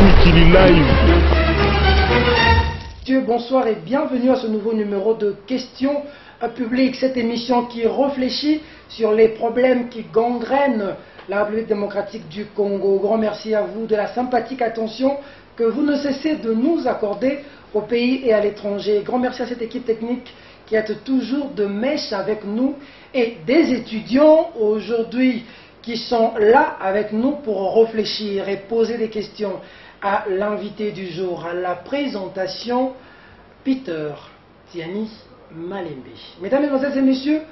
Mikili Live. Bonsoir et bienvenue à ce nouveau numéro de Questions publiques, cette émission qui réfléchit sur les problèmes qui gangrènent la République démocratique du Congo. Grand merci à vous de la sympathique attention que vous ne cessez de nous accorder au pays et à l'étranger. Grand merci à cette équipe technique qui est toujours de mèche avec nous et des étudiants aujourd'hui qui sont là avec nous pour réfléchir et poser des questions à l'invité du jour, à la présentation Peter Tiani Malembe. Mesdames, Mesdemoiselles et Messieurs,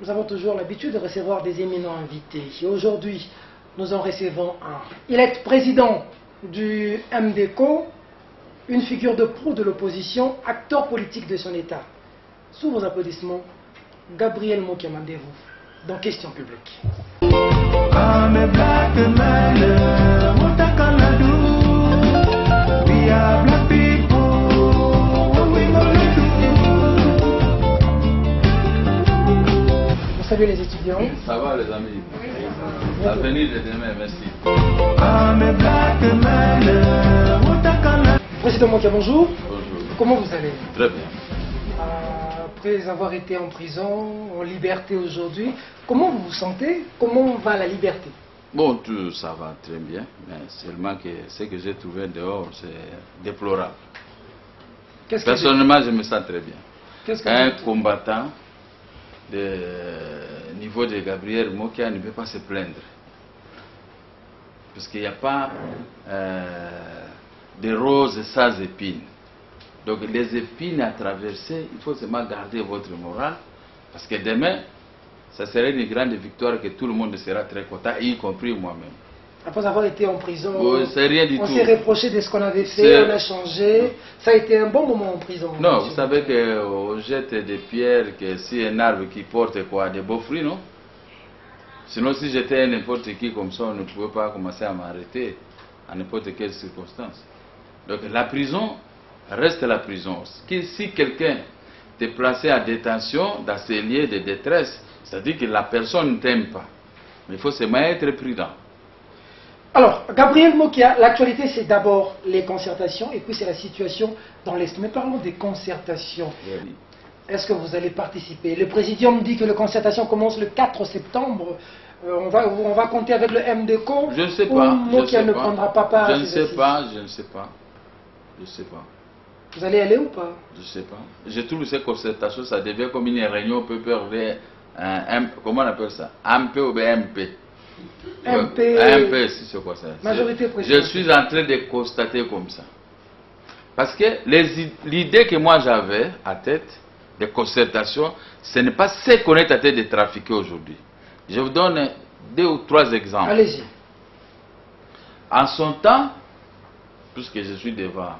nous avons toujours l'habitude de recevoir des éminents invités. Et aujourd'hui, nous en recevons un. Il est président du MDCO, une figure de proue de l'opposition, acteur politique de son État. Sous vos applaudissements, Gabriel Mokia, vous dans Questions publiques. Salut les étudiants. Ça va les amis. L'avenir de demain, merci. Président Mokia, bonjour. Bonjour. Comment vous allez? Très bien. Après avoir été en prison, en liberté aujourd'hui, comment vous vous sentez? Comment va la liberté? Bon, tout ça va très bien, mais seulement que ce que j'ai trouvé dehors, c'est déplorable. Personnellement, je me sens très bien. Un combattant de niveau de Gabriel Mokia ne peut pas se plaindre. Parce qu'il n'y a pas de roses sans épines. Donc les épines à traverser, il faut seulement garder votre morale. Parce que demain, ça serait une grande victoire que tout le monde sera très content, y compris moi-même. Après avoir été en prison, on s'est reproché de ce qu'on avait fait, on a changé. Ça a été un bon moment en prison. Non, vous savez qu'on jette des pierres, que si un arbre qui porte quoi, des beaux fruits, non? Sinon, si j'étais n'importe qui comme ça, on ne pouvait pas commencer à m'arrêter à n'importe quelle circonstance. Donc la prison reste la prison. Si quelqu'un t'est placé en détention dans ces lieux de détresse, c'est-à-dire que la personne ne t'aime pas. Mais il faut seulement être prudent. Alors, Gabriel Mokia, l'actualité c'est d'abord les concertations et puis c'est la situation dans l'Est. Mais parlons des concertations. Oui. Est-ce que vous allez participer? Le Présidium dit que les concertations commencent le 4 septembre. On va compter avec le MDCO. Je ne sais pas. Mokia ne prendra pas part à Je ne sais pas. Je ne sais pas. Vous allez aller ou pas? Je ne sais pas. Je trouve que ces concertations, ça devient comme une réunion peu vers comment on appelle ça? MP ou MP? MP, c'est quoi ça? Majorité présidentielle. Je suis en train de constater comme ça. Parce que l'idée que moi j'avais à tête de concertation, ce n'est pas ce qu'on est en train de trafiquer aujourd'hui. Je vous donne 2 ou 3 exemples. Allez-y. En son temps, puisque je suis devant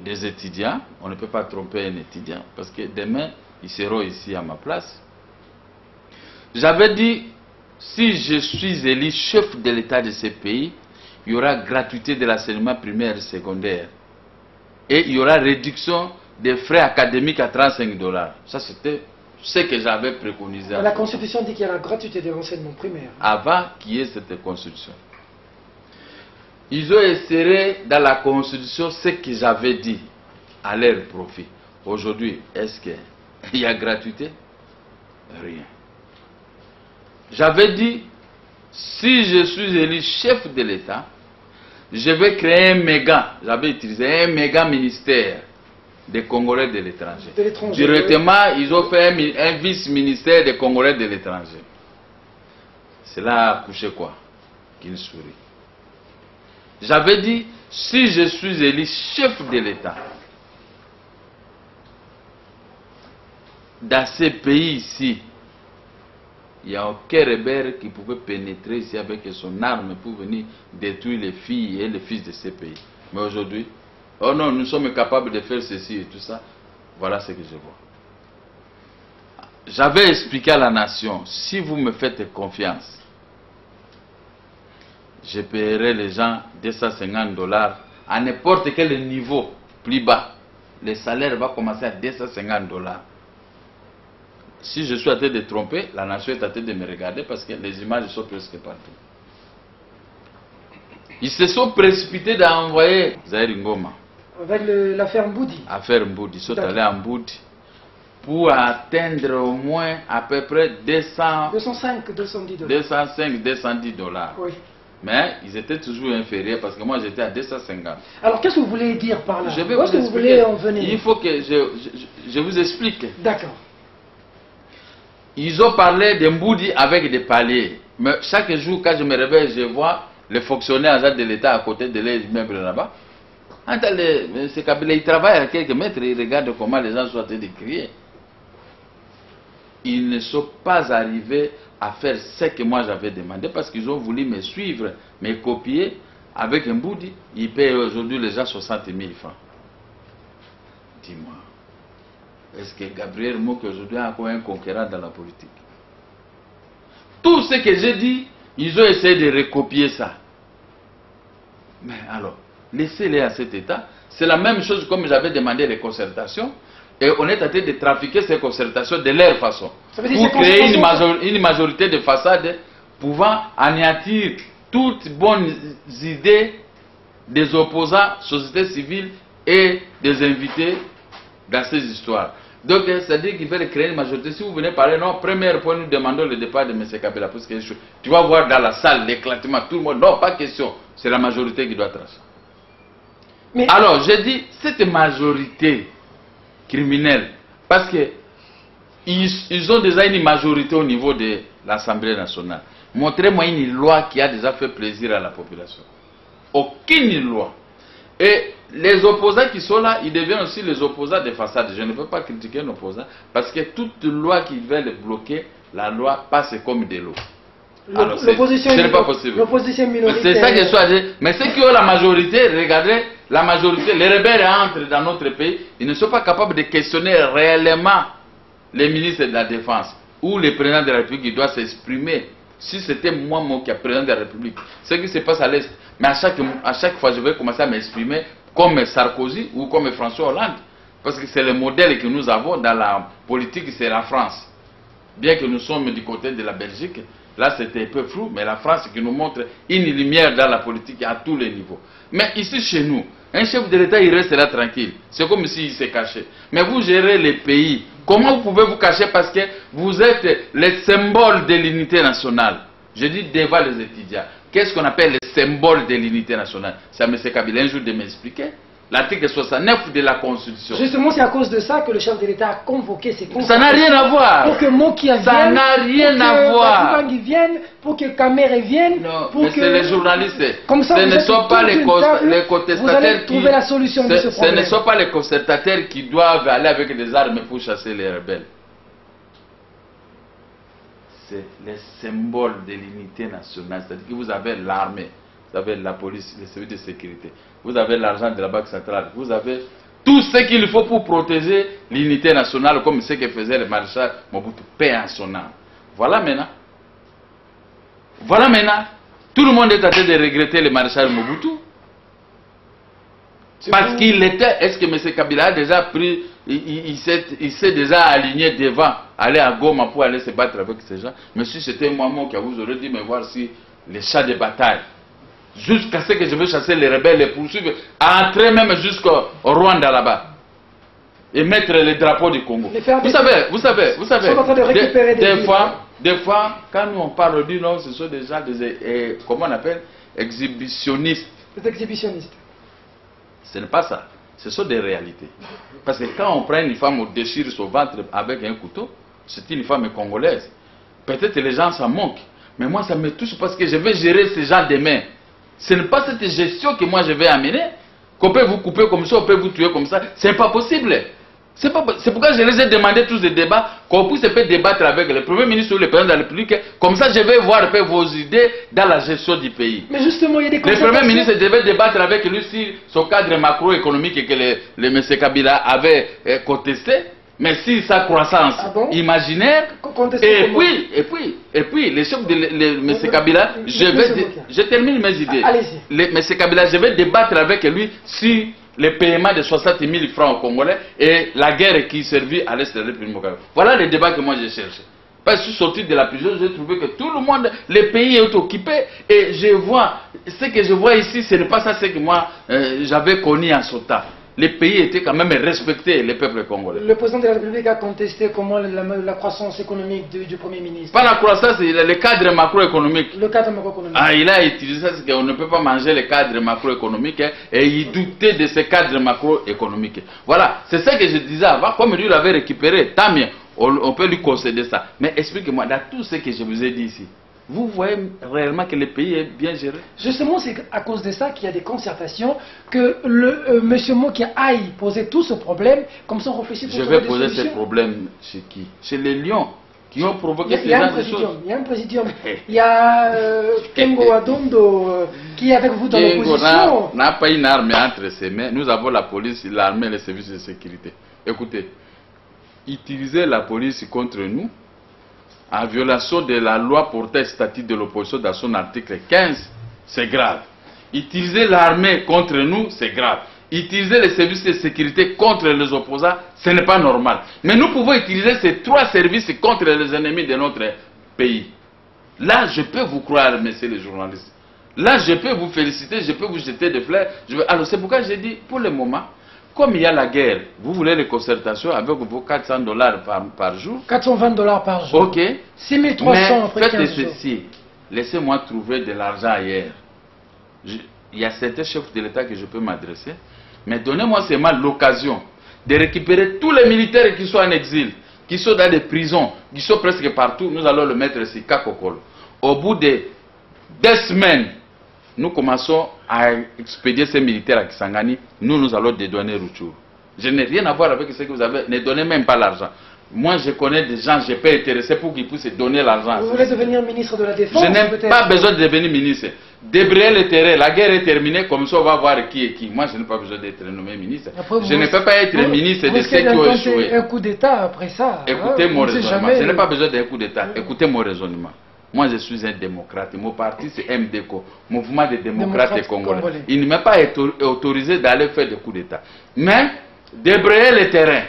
des étudiants, on ne peut pas tromper un étudiant, parce que demain, ils seront ici à ma place. J'avais dit, si je suis élu chef de l'État de ce pays, il y aura gratuité de l'enseignement primaire et secondaire. Et il y aura réduction des frais académiques à 35 $. Ça, c'était ce que j'avais préconisé. La Constitution dit qu'il y a la gratuité de l'enseignement primaire. Avant qu'il y ait cette Constitution. Ils ont inséré dans la Constitution ce que j'avais dit à leur profit. Aujourd'hui, est-ce qu'il y a gratuité? Rien. J'avais dit, si je suis élu chef de l'État, je vais créer un méga, j'avais utilisé un méga ministère des Congolais de l'étranger. Directement, ils ont fait un vice-ministère des Congolais de l'étranger. Cela a couché quoi? Qu'il sourit. J'avais dit, si je suis élu chef de l'État, dans ces pays ici, il n'y a aucun rebelle qui pouvait pénétrer ici avec son arme pour venir détruire les filles et les fils de ces pays. Mais aujourd'hui, oh non, nous sommes capables de faire ceci et tout ça. Voilà ce que je vois. J'avais expliqué à la nation, si vous me faites confiance, je paierai les gens 250 $ à n'importe quel niveau plus bas. Le salaire va commencer à 250 $. Si je suis en train de tromper, la nation est en train de me regarder parce que les images sont presque partout. Ils se sont précipités d'envoyer Zahir Ngoma. Avec l'affaire Mboudi. Affaire Mboudi. Ils sont allés à Mboudi pour atteindre au moins à peu près 205, 210 dollars. 205, 210 dollars. Oui. Mais ils étaient toujours inférieurs parce que moi j'étais à 250. Alors qu'est-ce que vous voulez dire par là? Je vais Où est-ce que vous voulez en venir? Il faut que je vous explique. D'accord. Ils ont parlé de Mboudi avec des paliers. Mais chaque jour, quand je me réveille, je vois les fonctionnaires de l'État à côté de l'immeuble là-bas. Ces Kabila, ils travaillent à quelques mètres, ils regardent comment les gens sont en train de crier. Ils ne sont pas arrivés à faire ce que moi j'avais demandé parce qu'ils ont voulu me suivre, me copier avec un Mboudi. Ils payent aujourd'hui les gens 60 000 francs. Dis-moi, est-ce que Gabriel Mouk aujourd'hui est encore un conquérant dans la politique? Tout ce que j'ai dit, ils ont essayé de recopier ça. Mais alors, laissez-les à cet état. C'est la même chose comme j'avais demandé les concertations. Et on est en train de trafiquer ces concertations de leur façon. Pour créer une majorité de façades pouvant anéantir toutes bonnes idées des opposants, société civile et des invités dans ces histoires. Donc, c'est-à-dire qu'il fait créer une majorité. Si vous venez parler, non, premier point, nous demandons le départ de M. Kabila. Parce que tu vas voir dans la salle l'éclatement, tout le monde. Non, pas question. C'est la majorité qui doit tracer. Mais alors, j'ai dit, cette majorité criminelle, parce que ils ont déjà une majorité au niveau de l'Assemblée nationale. Montrez-moi une loi qui a déjà fait plaisir à la population. Aucune loi. Et les opposants qui sont là, ils deviennent aussi les opposants de façade. Je ne peux pas critiquer un opposant parce que toute loi qui veut les bloquer, la loi passe comme de l'eau. Alors, ce n'est pas possible. L'opposition minoritaire. C'est ça que je suis dit. Mais ceux qui ont la majorité, regardez, la majorité, les rebelles entrent dans notre pays, ils ne sont pas capables de questionner réellement les ministres de la Défense ou le président de la République qui doit s'exprimer. Si c'était moi qui est président de la République, ce qui se passe à l'Est, mais à chaque fois je vais commencer à m'exprimer comme Sarkozy ou comme François Hollande. Parce que c'est le modèle que nous avons dans la politique, c'est la France. Bien que nous sommes du côté de la Belgique, là c'était un peu flou, mais la France qui nous montre une lumière dans la politique à tous les niveaux. Mais ici chez nous, un chef de l'État il reste là tranquille. C'est comme s'il s'est caché. Mais vous gérez les pays. Comment vous pouvez vous cacher parce que vous êtes le symbole de l'unité nationale? Je dis devant les étudiants. Qu'est-ce qu'on appelle le symbole de l'unité nationale? C'est à M. Kabila un jour de m'expliquer. L'article 69 de la Constitution. Justement, c'est à cause de ça que le chef de l'État a convoqué ces concertations. Ça n'a rien à voir. Pour que Moki vienne. Ça n'a rien à voir. Pour que Batubangi vienne, pour que Kamere vienne. Non, pour mais que... c'est les journalistes. Comme ça, ce ne sont pas les contestataires vous allez trouver la solution de ce problème. Ce ne sont pas les contestataires qui doivent aller avec des armes pour chasser les rebelles. C'est le symbole de l'unité nationale. C'est-à-dire que vous avez l'armée, vous avez la police, les services de sécurité, vous avez l'argent de la Banque centrale, vous avez tout ce qu'il faut pour protéger l'unité nationale, comme ce que faisait le maréchal Mobutu, paix en son âme. Voilà maintenant. Voilà maintenant. Tout le monde est en train de regretter le maréchal Mobutu. Parce qu'il était, est-ce que M. Kabila a déjà pris, il s'est déjà aligné devant, aller à Goma pour aller se battre avec ces gens. Mais si c'était moi qui vous aurais dit, mais voir si les chats de bataille, jusqu'à ce que je veux chasser les rebelles, les poursuivre, entrer même jusqu'au Rwanda là-bas, et mettre les drapeaux du Congo. Vous savez, des fois, quand nous on parle du nom, ce sont des gens, comment on appelle, exhibitionnistes. Des exhibitionnistes. Ce n'est pas ça. Ce sont des réalités. Parce que quand on prend une femme, on déchire son ventre avec un couteau, c'est une femme congolaise. Peut-être les gens s'en moquent. Mais moi, ça me touche parce que je vais gérer ces gens demain. Ce n'est pas cette gestion que moi je vais amener. Qu'on peut vous couper comme ça, on peut vous tuer comme ça. Ce n'est pas possible. C'est pourquoi je les ai demandé tous ces débats, qu'on puisse débattre avec le Premier ministre ou le Président de la République. Comme ça, je vais voir un peu vos idées dans la gestion du pays. Mais justement, il y a des concertations. Le Premier ministre devait débattre avec lui sur son cadre macroéconomique que le M. Kabila avait contesté. Mais si sa croissance imaginaire, et puis, le chef de M. Kabila, je termine mes idées. M. Kabila, je vais débattre avec lui sur le paiement de 60 000 francs aux Congolais et la guerre qui servit à l'Est de la République. Voilà les débats que moi j'ai cherché. Parce que je suis sorti de la prison, j'ai trouvé que tout le monde, le pays est occupé. Et je vois, ce que je vois ici, ce n'est pas ça ce que moi j'avais connu en ce temps. Les pays étaient quand même respectés, les peuples congolais. Le président de la République a contesté comment la croissance économique du Premier ministre. Pas la croissance, le cadre macroéconomique. Le cadre macroéconomique. Ah, il a utilisé ça, c'est qu'on ne peut pas manger le cadre macroéconomique, hein, et il doutait de ce cadre macroéconomique. Voilà, c'est ça que je disais avant, comme lui l'avait récupéré, tant mieux, on peut lui concéder ça. Mais expliquez-moi, dans tout ce que je vous ai dit ici, vous voyez réellement que le pays est bien géré? Justement, c'est à cause de ça qu'il y a des concertations, que M. Mokia aille poser tout ce problème, comme ça on réfléchit pour Je vais poser ce problème chez qui? Chez les lions qui ont provoqué ces gens de choses. Il y a un présidium. Il y a Kengo Adondo qui est avec vous dans l'opposition. N'a pas une arme entre ses mains. Nous avons la police, l'armée et les services de sécurité. Écoutez, utiliser la police contre nous, en violation de la loi portant statut de l'opposition dans son article 15, c'est grave. Utiliser l'armée contre nous, c'est grave. Utiliser les services de sécurité contre les opposants, ce n'est pas normal. Mais nous pouvons utiliser ces trois services contre les ennemis de notre pays. Là, je peux vous croire, messieurs les journalistes. Là, je peux vous féliciter, je peux vous jeter des fleurs. Alors, c'est pourquoi j'ai dit, pour le moment, comme il y a la guerre, vous voulez les concertations avec vos $400 par jour. $420 par jour. Ok. 6300 après 15 jours. Faites ceci. Laissez-moi trouver de l'argent ailleurs. Il y a certains chefs de l'État que je peux m'adresser. Mais donnez-moi seulement l'occasion de récupérer tous les militaires qui sont en exil, qui sont dans des prisons, qui sont presque partout. Nous allons le mettre ici, Kakokol. Au bout de 2 semaines, nous commençons à expédier ces militaires à Kisangani. Nous allons dédouaner Rutshuru. Je n'ai rien à voir avec ce que vous avez. Ne donnez même pas l'argent. Moi, je connais des gens, je peux intéresser pour qu'ils puissent donner l'argent. Vous voulez devenir ministre de la Défense? Je n'ai pas besoin de devenir ministre. Débrayer le terrain, la guerre est terminée, comme ça on va voir qui est qui. Moi, je n'ai pas besoin d'être nommé ministre. Après, je ne peux pas être ministre de ceux qui ont échoué. Un coup d'État après ça. Écoutez mon raisonnement. Je n'ai pas besoin d'un coup d'État. Écoutez mon raisonnement. Moi, je suis un démocrate. Mon parti, c'est MDCO, Mouvement des démocrates congolais. Il ne m'a pas autorisé d'aller faire des coups d'État. Mais, débrayer le terrain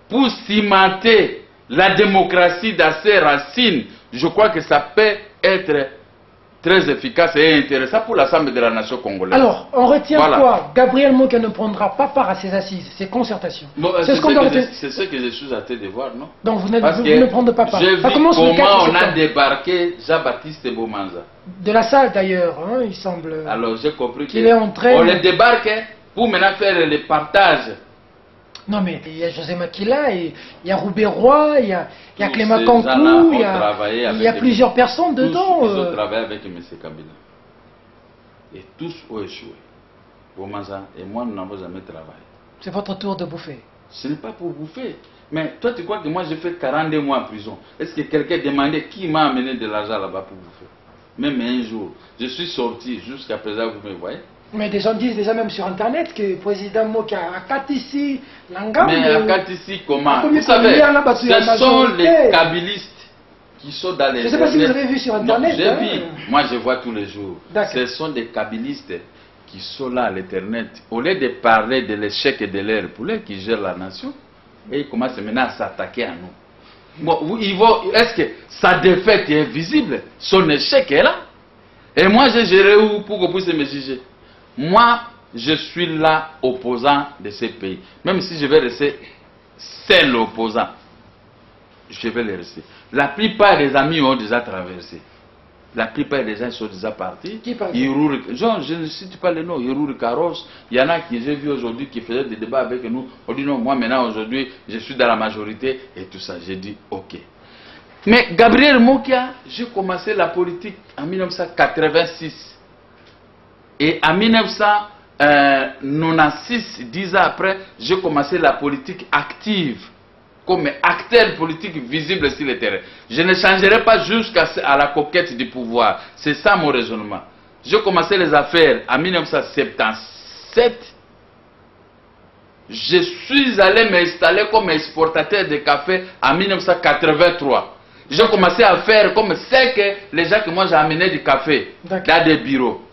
pour cimenter la démocratie dans ses racines, je crois que ça peut être très efficace et intéressant pour l'Assemblée de la nation congolaise. Alors, on retient quoi? Gabriel Mokia ne prendra pas part à ces assises, ces concertations. Bon, c'est ce que je suis à de voir, non? Donc vous ne prendez pas part. J'ai vu comment on a débarqué Jean-Baptiste Bomanza. De la salle d'ailleurs, hein, il semble. Alors j'ai compris qu'il est entré. On le débarque pour maintenant faire le partage. Non mais il y a José Makila, il y a Roubé-Roy, il y a Clément Kankou, il y a plusieurs personnes dedans. Ils ont travaillé avec M. Kabila. Et tous ont échoué. Bomanza et moi, nous n'avons jamais travaillé. C'est votre tour de bouffer. Ce n'est pas pour bouffer. Mais toi, tu crois que moi, j'ai fait 42 mois en prison. Est-ce que quelqu'un demandait qui m'a amené de l'argent là-bas pour bouffer? Même un jour, je suis sorti, jusqu'à présent, vous me voyez. Mais des gens disent déjà même sur Internet que le président Mokia a Katissi, Langambe. Mais à Katissi, comment? Vous savez, ce sont les kabylistes qui sont dans les... Je ne sais pas si vous avez vu sur Internet. J'ai vu. Moi, je vois tous les jours. Ce sont des kabylistes qui sont là à l'Internet. Au lieu de parler de l'échec de leur poulet qui gère la nation, et ils commencent maintenant à s'attaquer à nous. Bon, est-ce que sa défaite est visible? Son échec est là? Et moi, j'ai géré où pour qu'on puisse me juger? Moi, je suis là opposant de ce pays. Même si je vais rester seul opposant, je vais le rester. La plupart des amis ont déjà traversé. La plupart des gens sont déjà partis. Qui parle? Je ne cite pas le nom. Hirour Karos. Il y en a qui j'ai vu aujourd'hui qui faisaient des débats avec nous. On dit non, moi maintenant aujourd'hui, je suis dans la majorité et tout ça. J'ai dit ok. Mais Gabriel Mokia, j'ai commencé la politique en 1986. Et en 1996, 10 ans après, j'ai commencé la politique active, comme acteur politique visible sur le terrain. Je ne changerai pas jusqu'à la conquête du pouvoir. C'est ça mon raisonnement. J'ai commencé les affaires en 1977. Je suis allé m'installer comme exportateur de café en 1983. J'ai commencé à faire comme c'est que les gens que moi j'ai amené du café dans des bureaux.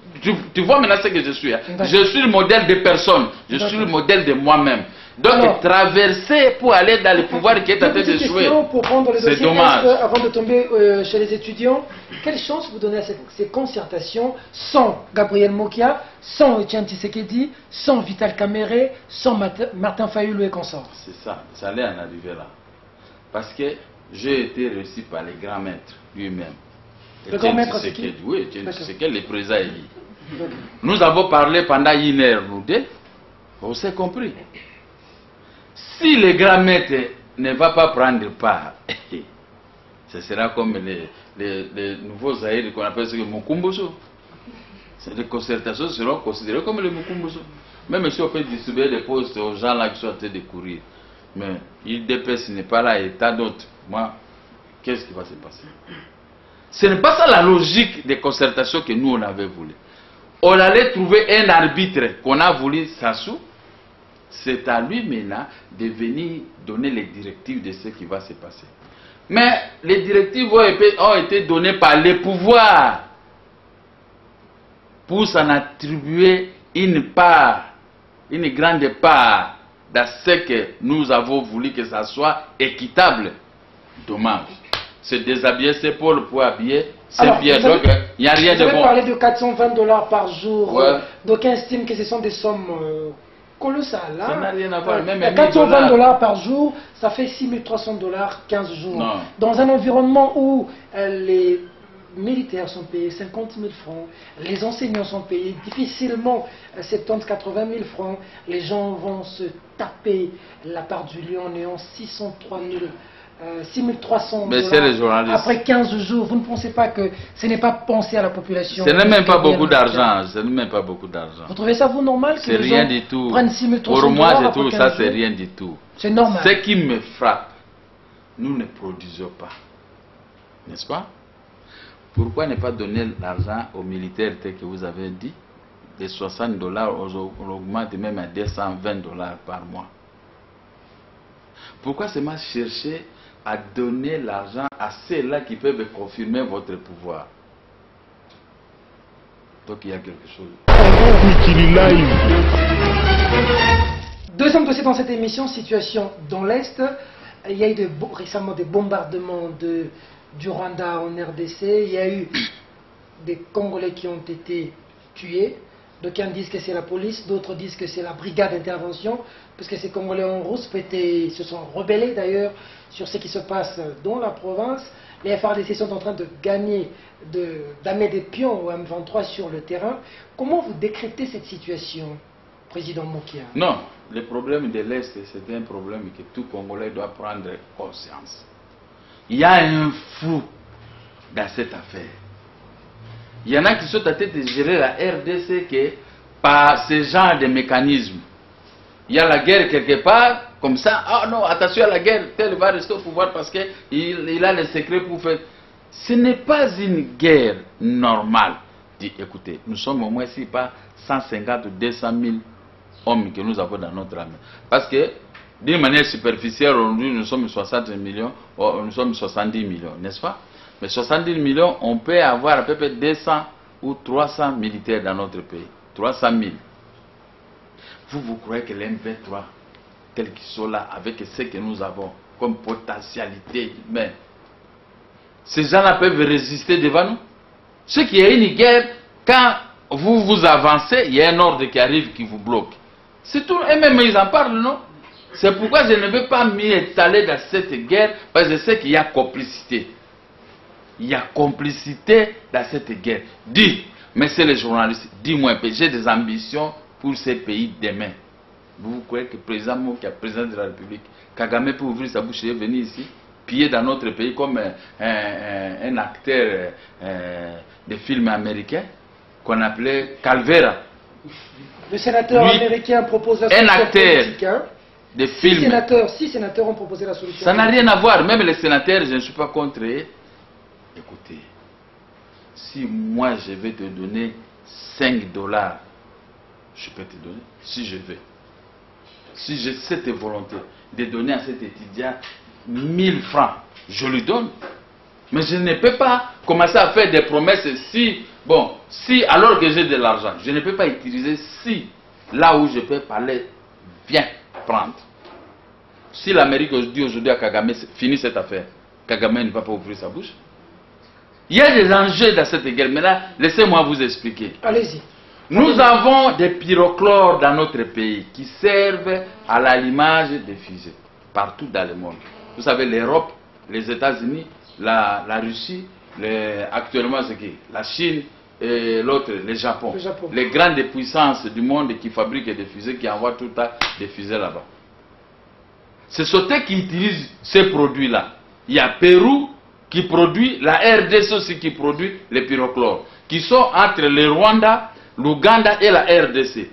Tu vois maintenant ce que je suis. Hein? Je suis le modèle de personne. Je suis le modèle de moi-même. Donc, alors, traverser pour aller dans le pouvoir qui est en train d'échouer. Pour prendre le C'est dossier, dommage. avant de tomber chez les étudiants, quelle chance vous donnez à ces concertations sans Gabriel Mokia, sans Etienne Tshisekedi, sans Vital Kamere, sans Martin Fayulu et consorts? C'est ça, ça allait en arriver là. Parce que j'ai été reçu par les grands maîtres lui-même. Le grand maître, c'est qui? Oui, Etienne Tshisekedi, le président élu. Nous avons parlé pendant une heure, nous deux, on s'est compris. Si le grand maître ne va pas prendre part, ce sera comme les nouveaux Zaïre qu'on appelle le Mukumbuso. Les concertations seront considérées comme le Mukumbuso. Même si on peut distribuer des postes aux gens là qui sont en train de courir. Mais l'IDPS n'est pas là et tant d'autres. Moi, qu'est-ce qui va se passer? Ce n'est pas ça la logique des concertations que nous on avait voulu. On allait trouver un arbitre qu'on a voulu Sassou. C'est à lui maintenant de venir donner les directives de ce qui va se passer. Mais les directives ont été données par les pouvoirs pour s'en attribuer une part, une grande part dans ce que nous avons voulu que ça soit équitable. Dommage. C'est déshabiller ses pôles pour habiller Saint-Pierre. Donc, il n'y a rien de bon. Vous avez parlé de 420 $ par jour. Ouais. D'aucuns estiment que ce sont des sommes colossales. Ça n'a rien à voir. Même 420 $ par jour, ça fait 6300 $ 15 jours. Non. Dans un environnement où les militaires sont payés 50 000 francs, les enseignants sont payés difficilement 70-80 000 francs, les gens vont se taper la part du lion néant 603 000 6300 $ après 15 jours. Vous ne pensez pas que ce n'est pas pensé à la population? Ce n'est même pas beaucoup d'argent. Ce n'est même pas beaucoup d'argent. Vous trouvez ça, vous, normal que c'est les gens du tout. Prennent 6300 Pour moi, $ je trouve ça, c'est rien du tout. C'est normal. Ce qui me frappe, nous ne produisons pas. N'est-ce pas? Pourquoi ne pas donner l'argent aux militaires tel que vous avez dit? De 60 $, on augmente même à 220 $ par mois. Pourquoi seulement chercher à donner l'argent à ceux-là qui peuvent confirmer votre pouvoir? Donc il y a quelque chose. Deuxième dossier dans cette émission, situation dans l'Est. Il y a eu récemment des bombardements du Rwanda en RDC. Il y a eu des Congolais qui ont été tués. D'aucuns disent que c'est la police, d'autres disent que c'est la brigade d'intervention, parce que ces Congolais en rousse se sont rebellés d'ailleurs sur ce qui se passe dans la province. Les FARDC sont en train de gagner, d'amener des pions au M23 sur le terrain. Comment vous décryptez cette situation, Président Mokia? Non, le problème de l'Est, c'est un problème que tout Congolais doit prendre conscience. Il y a un flou dans cette affaire. Il y en a qui sont à tête de gérer la RDC que par ce genre de mécanisme. Il y a la guerre quelque part, comme ça, ah non, attention à la guerre, tel va rester au pouvoir parce qu'il a les secrets pour faire. Ce n'est pas une guerre normale. Dit, écoutez, nous sommes au moins si pas 150 ou 200 000 hommes que nous avons dans notre armée. Parce que, d'une manière superficielle, aujourd'hui, nous sommes 60 millions, nous sommes 70 millions, n'est-ce pas? Mais 70 millions, on peut avoir à peu près 200 ou 300 militaires dans notre pays. 300 000. Vous croyez que l'M23, tels qu'ils sont là, avec ce que nous avons comme potentialité humaine, ces gens-là peuvent résister devant nous? Ce qui est une guerre, quand vous avancez, il y a un ordre qui arrive qui vous bloque. C'est tout, et même ils en parlent, non? C'est pourquoi je ne veux pas m'y étaler dans cette guerre, parce que je sais qu'il y a complicité. Il y a complicité dans cette guerre. Dis, mais c'est les journalistes, dis-moi un peu, j'ai des ambitions pour ces pays demain. Vous croyez que le président Mokia, président de la République, Kagame peut ouvrir sa bouche et venir ici, piller dans notre pays comme un acteur de film américain qu'on appelait Calvera. Le sénateur américain propose la solution politique. De film. Six sénateurs ont proposé la solution. Ça n'a rien à voir. Même les sénateurs, je ne suis pas contre eux. Écoutez, si moi je vais te donner 5 $, je peux te donner, si je veux. Si j'ai cette volonté de donner à cet étudiant 1000 francs, je lui donne. Mais je ne peux pas commencer à faire des promesses si alors que j'ai de l'argent, je ne peux pas utiliser si là où je peux parler, viens prendre. Si l'Amérique dit aujourd'hui à Kagame, finis cette affaire, Kagame ne va pas ouvrir sa bouche. Il y a des enjeux dans cette guerre, mais là, laissez-moi vous expliquer. Allez-y. Nous avons des pyrochlores dans notre pays qui servent à l'allumage des fusées, partout dans le monde. Vous savez, l'Europe, les États-Unis, la Russie, actuellement c'est qui? La Chine et l'autre, le Japon. Les grandes puissances du monde qui fabriquent des fusées, qui envoient tout le temps des fusées là-bas. Ce sont eux qui utilisent ces produits-là. Il y a Pérou qui produit, la RDC aussi qui produit les pyrochlores, qui sont entre le Rwanda, l'Ouganda et la RDC.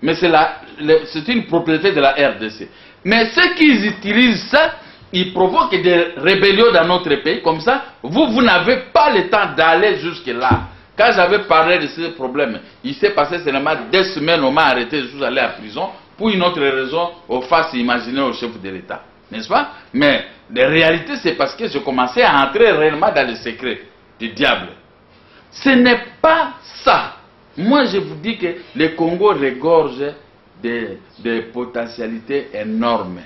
Mais c'est une propriété de la RDC. Mais ceux qui utilisent ça, ils provoquent des rébellions dans notre pays. Comme ça, vous n'avez pas le temps d'aller jusque-là. Quand j'avais parlé de ces problèmes, il s'est passé seulement 2 semaines, on m'a arrêté, je suis allé à prison. Pour une autre raison, au face imaginer au chef de l'État. N'est-ce pas? Mais la réalité, c'est parce que je commençais à entrer réellement dans le secret du diable. Ce n'est pas ça. Moi, je vous dis que le Congo regorge des potentialités énormes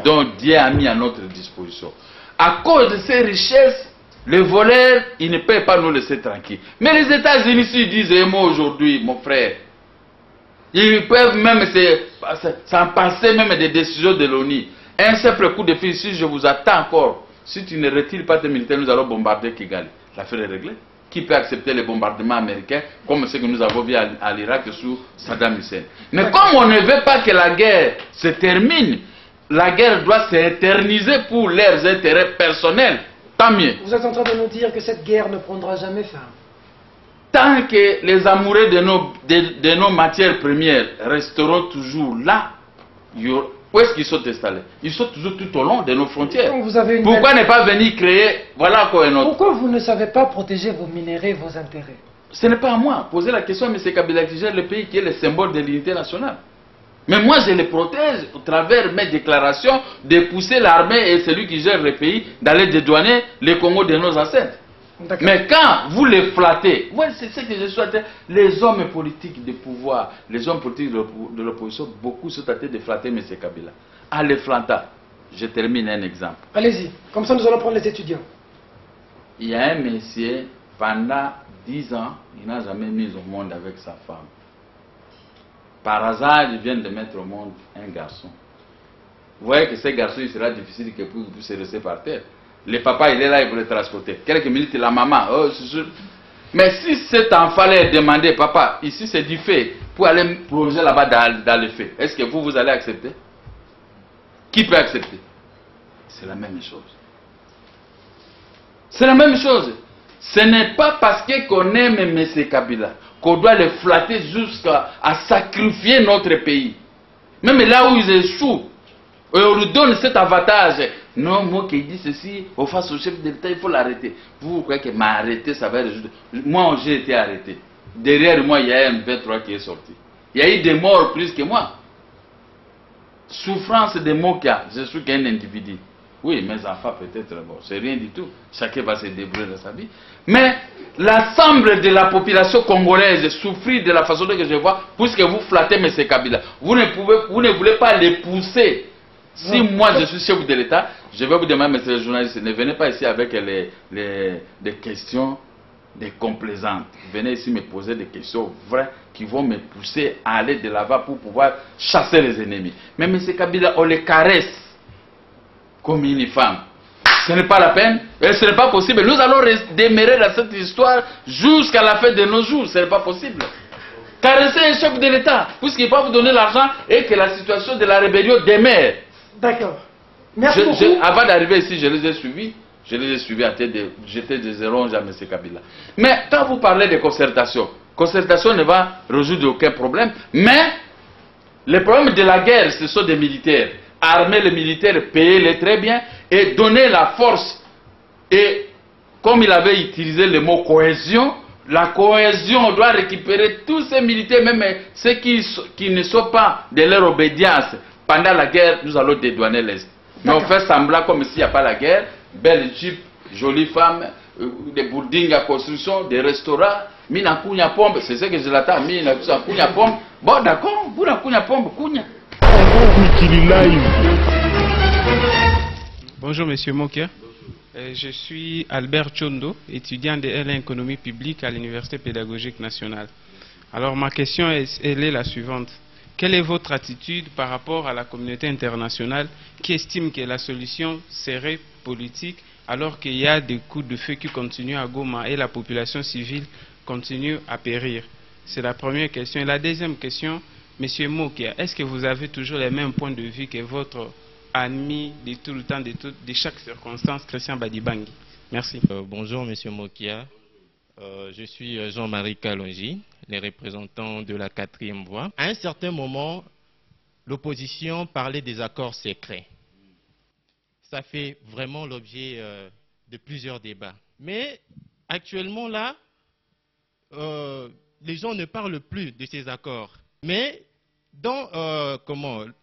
dont Dieu a mis à notre disposition. À cause de ces richesses, les voleurs, ils ne peuvent pas nous laisser tranquilles. Mais les États-Unis, s'ils disent, et moi aujourd'hui, mon frère, ils peuvent même s'en passer même des décisions de l'ONU. Un simple coup de fil, si je vous attends encore, si tu ne retires pas tes militaires, nous allons bombarder Kigali. L'affaire est réglée. Qui peut accepter les bombardements américains comme ce que nous avons vu à l'Irak sous Saddam Hussein? Mais comme on ne veut pas que la guerre se termine, la guerre doit s'éterniser pour leurs intérêts personnels. Tant mieux. Vous êtes en train de nous dire que cette guerre ne prendra jamais fin. Tant que les amoureux de nos matières premières resteront toujours là, où est-ce qu'ils sont installés? Ils sont toujours tout au long de nos frontières. Pourquoi ne pas venir créer? Voilà quoi un autre. Pourquoi vous ne savez pas protéger vos minéraux, vos intérêts? Ce n'est pas à moi. Poser la question à M. Kabila qui gère le pays, qui est le symbole de l'unité nationale. Mais moi, je les protège au travers mes déclarations de pousser l'armée et celui qui gère le pays d'aller dédouaner le Congo de nos ancêtres. Mais quand vous les flattez, ouais, c'est ce que je souhaite. Les hommes politiques de pouvoir, les hommes politiques de l'opposition, beaucoup sont tentés de flatter M. Kabila. En les flattant, je termine un exemple. Allez-y, comme ça nous allons prendre les étudiants. Il y a un monsieur, pendant 10 ans, il n'a jamais mis au monde avec sa femme. Par hasard, il vient de mettre au monde un garçon. Vous voyez que ce garçon, il sera difficile que pour se laisser par terre. Le papa, il est là, il peut le transporter. Quelques minutes, la maman, oh, c'est sûr. Mais si cet enfant est demandé, papa, ici c'est du feu, pour aller plonger là-bas dans le feu, est-ce que vous allez accepter? Qui peut accepter? C'est la même chose. C'est la même chose. Ce n'est pas parce qu'on aime M. Kabila qu'on doit le flatter jusqu'à sacrifier notre pays. Même là où ils échouent, on lui donne cet avantage. Non, moi qui dis ceci, au face au chef de l'État, il faut l'arrêter. Vous croyez que m'arrêter, ça va résoudre? Moi, j'ai été arrêté. Derrière moi, il y a un M23 qui est sorti. Il y a eu des morts plus que moi. Souffrance de mon cas, je suis qu'un individu. Oui, mes enfants peut-être, bon, c'est rien du tout. Chacun va se débrouiller dans sa vie. Mais l'ensemble de la population congolaise souffrit de la façon que je vois, puisque vous flattez M. Kabila. Vous ne voulez pas les pousser. Si moi je suis chef de l'État, je vais vous demander, monsieur le journaliste, ne venez pas ici avec des questions des complaisantes. Venez ici me poser des questions vraies qui vont me pousser à aller de l'avant pour pouvoir chasser les ennemis. Mais M. Kabila, on les caresse comme une femme. Ce n'est pas la peine et ce n'est pas possible. Nous allons demeurer dans cette histoire jusqu'à la fin de nos jours. Ce n'est pas possible. Caresser un chef de l'État, puisqu'il va vous donner l'argent et que la situation de la rébellion demeure. D'accord. Merci beaucoup. Avant d'arriver ici, je les ai suivis. Je les ai suivis à tête de jeter des éronges à M. Kabila. Mais quand vous parlez de concertation ne va résoudre aucun problème. Mais le problème de la guerre, ce sont des militaires. Armer les militaires, payer-les très bien et donner la force. Et comme il avait utilisé le mot cohésion, la cohésion, on doit récupérer tous ces militaires, même ceux qui ne sont pas de leur obédience. Pendant la guerre, nous allons dédouaner l'Est. Mais on fait semblant comme s'il n'y a pas la guerre. Belle jeep, jolie femme, des buildings à construction, des restaurants. Mina kunya pombe, c'est ce que je l'attends. Mina kunya pombe. Bon, d'accord, vous la kunya pombe, kunya. Live. Bonjour Monsieur Mokia. Je suis Albert Chondo, étudiant de L1 économie publique à l'Université pédagogique nationale. Alors ma question elle est la suivante. Quelle est votre attitude par rapport à la communauté internationale qui estime que la solution serait politique alors qu'il y a des coups de feu qui continuent à Goma et la population civile continue à périr? C'est la première question. Et la deuxième question, Monsieur Mokia, est-ce que vous avez toujours les mêmes points de vue que votre ami de tout le temps, de chaque circonstance, Christian Badibangi? Merci. Bonjour Monsieur Mokia. Je suis Jean-Marie Kalonji, le représentant de la 4e voie. À un certain moment, l'opposition parlait des accords secrets. Ça fait vraiment l'objet de plusieurs débats. Mais actuellement là, les gens ne parlent plus de ces accords. Mais dans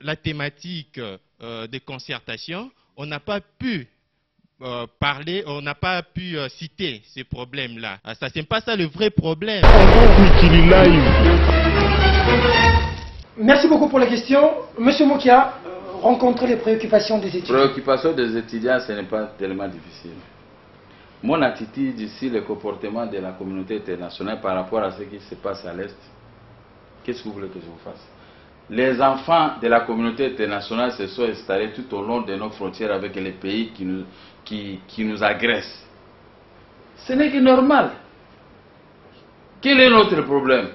la thématique de concertation, on n'a pas pu parler, on n'a pas pu citer ces problèmes-là. Ça, c'est pas ça le vrai problème. Merci beaucoup pour la question. Monsieur Mokia, rencontrer les préoccupations des étudiants. Préoccupations des étudiants, ce n'est pas tellement difficile. Mon attitude ici, le comportement de la communauté internationale par rapport à ce qui se passe à l'Est, qu'est-ce que vous voulez que je vous fasse? Les enfants de la communauté internationale se sont installés tout au long de nos frontières avec les pays qui nous agressent. Ce n'est que normal. Quel est notre problème?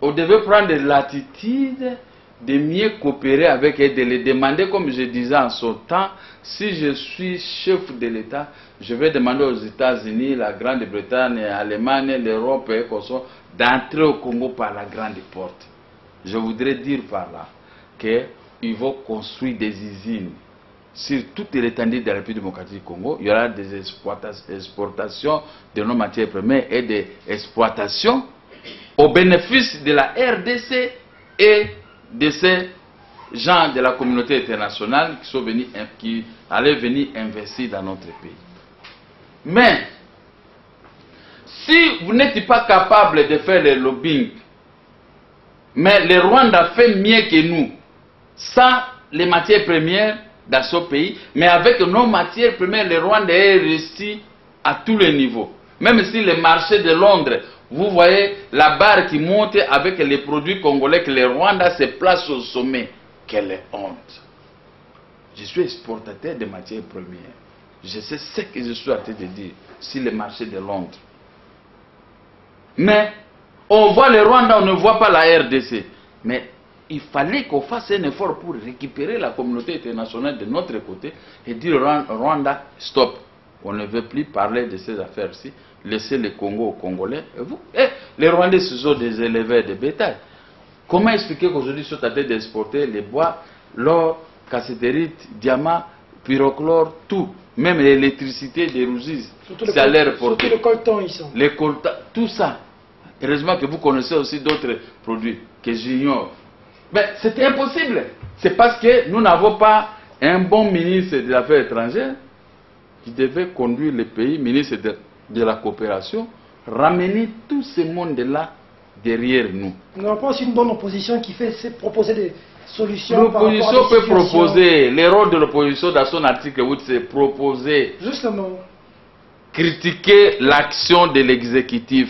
On devait prendre l'attitude de mieux coopérer avec eux, de les demander, comme je disais en son temps, si je suis chef de l'État, je vais demander aux États-Unis, la Grande-Bretagne, l'Allemagne, l'Europe et Kosovo d'entrer au Congo par la grande porte. Je voudrais dire par là qu'ils vont construire des usines sur toute l'étendue de la République démocratique du Congo. Il y aura des exportations de nos matières premières et des exploitations au bénéfice de la RDC et de ces gens de la communauté internationale qui allaient venir investir dans notre pays. Mais si vous n'êtes pas capable de faire le lobbying, mais le Rwanda fait mieux que nous, sans les matières premières dans ce pays, mais avec nos matières premières, le Rwanda est réussi à tous les niveaux. Même si le marché de Londres, vous voyez la barre qui monte avec les produits congolais, que le Rwanda se place au sommet. Quelle honte! Je suis exportateur de matières premières. Je sais ce que je suis en train de dire sur le marché de Londres. Mais on voit le Rwanda, on ne voit pas la RDC. Mais il fallait qu'on fasse un effort pour récupérer la communauté internationale de notre côté et dire au Rwanda, stop, on ne veut plus parler de ces affaires-ci, laissez le Congo aux Congolais. Les Rwandais, ce sont des éleveurs de bétail. Comment expliquer qu'aujourd'hui, ils sont en train d'exporter les bois, l'or, cassiterite, diamant, pyrochlore, tout, même l'électricité des Rouziz, c'est à l'air porté. Surtout le coltan, ils sont. Les coltans, tout ça. Heureusement que vous connaissez aussi d'autres produits que j'ignore. Mais c'était impossible. C'est parce que nous n'avons pas un bon ministre des Affaires étrangères qui devait conduire le pays, ministre de la coopération, ramener tout ce monde-là derrière nous. Nous n'avons pas aussi une bonne opposition qui fait proposer des solutions. L'opposition peut proposer. Le rôle de l'opposition dans son article 8, c'est proposer. Justement. Critiquer l'action de l'exécutif.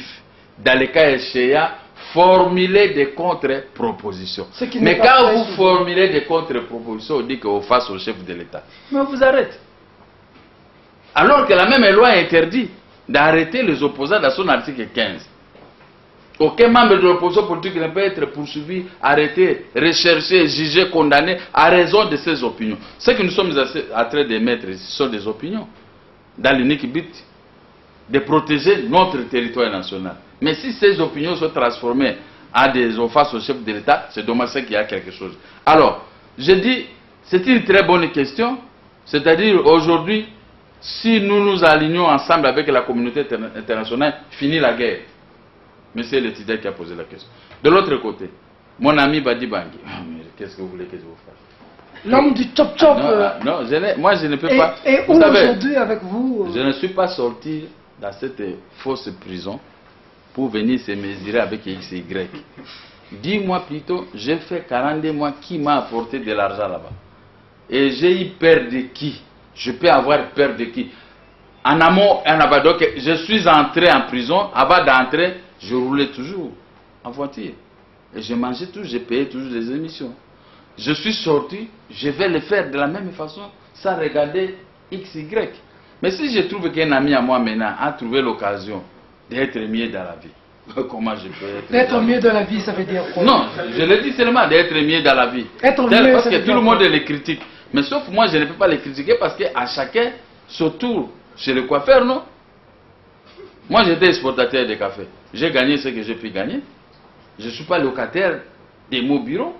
Dans le cas échéant, formuler des contre-propositions. Mais quand vous formulez des contre-propositions, on dit qu'on face au chef de l'État. Mais on vous arrête. Alors que la même loi interdit d'arrêter les opposants dans son article 15. Aucun membre de l'opposition politique ne peut être poursuivi, arrêté, recherché, jugé, condamné à raison de ses opinions. Ce que nous sommes en train de mettre ici sont des opinions. Dans l'unique but de protéger notre territoire national. Mais si ces opinions sont transformées en des offenses au chef de l'État, c'est dommage qu'il y a quelque chose. Alors, je dis, c'est une très bonne question. C'est-à-dire, aujourd'hui, si nous nous alignons ensemble avec la communauté internationale, finit la guerre. Mais c'est l'étudiant qui a posé la question. De l'autre côté, mon ami Badibangi, qu'est-ce que vous voulez que je vous fasse? L'homme du chop-chop. Non, moi je ne peux pas. Et où aujourd'hui avec vous Je ne suis pas sorti dans cette fausse prison pour venir se mesurer avec X et Y. 10 mois plus tôt, j'ai fait 42 mois qui m'a apporté de l'argent là-bas. Et j'ai eu peur de qui? Je peux avoir peur de qui? En amont, en aval. Donc, je suis entré en prison. Avant d'entrer, je roulais toujours en voiture. Et je mangeais toujours, je payais toujours les émissions. Je suis sorti, je vais le faire de la même façon, sans regarder X, Y. Mais si je trouve qu'un ami à moi maintenant a trouvé l'occasion d'être mieux dans la vie, comment je peux être... Être mieux dans la vie, ça veut dire quoi? Non, je le dis seulement d'être mieux dans la vie. Être mieux, parce que tout le monde les critique. Mais sauf moi, je ne peux pas les critiquer parce qu'à chacun, surtout chez le coiffeur, non? Moi, j'étais exportateur de café. J'ai gagné ce que j'ai pu gagner. Je ne suis pas locataire de mon bureau,